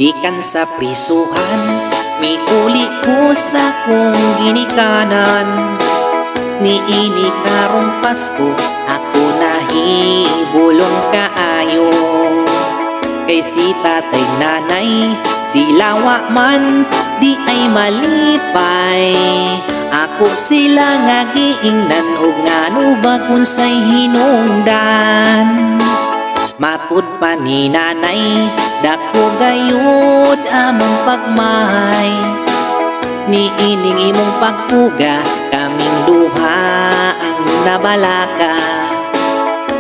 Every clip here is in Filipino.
gikan sa prisuhan, miuli ko sa kong ginikanan. Niini karong Pasko, ako nahibulong kaayo. Kay si tatay nanay, sila wa man di ay malipay. Ako sila nga giingnan ug ngano ba unsay hinungdan. Matud pa ni nanay, dako gayud among pagmahay. Niining imong pagpuga, kaming duha ang nabalaka.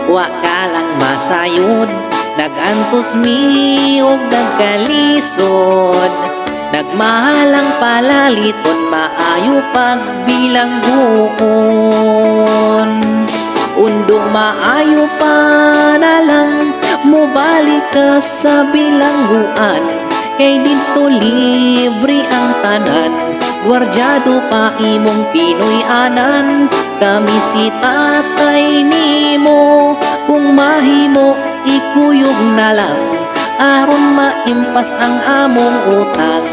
Wa ka lang masayod, nagantos mi og nagkalisod. Nagmahalang palaliton, maayo pagbilangguon. Undo maayo pa na lang, mubalik ka sa bilangguan. Kay dito libre ang tanan, gwardyado pa imong Pinoy-anan. Kami si tatay nimo, kung mahimo ikuyog na lang, aron maimpas ang among utang,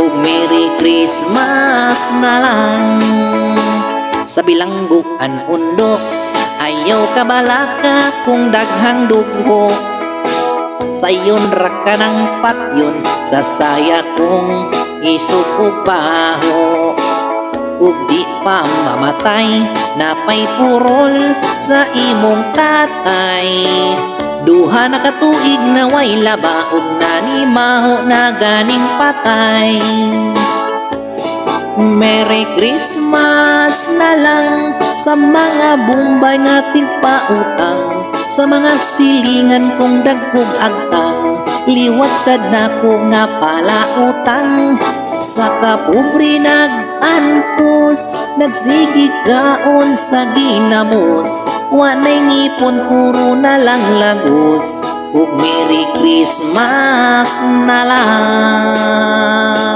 ug Merry Christmas na lang. Sa bilangguan undo, ayaw kabalaka kung daghang dugo. Sayon ra ka ng patyon, sa saya kong isukupaho. Ug di pa mamatay, napay purol sa imong tatay. Duha na katuig na way laba, ug nanimaho na ganing patay. Merry Christmas na lang sa mga bumbay nga tigpautang, sa mga silingan kong dagkog agtang. Liwat sad nako nga palautang, sa kapobre nag-anpos, nagsigig kaon sa ginamos. Wanay ngipon, puro na lang lagos, ug Merry Christmas na lang.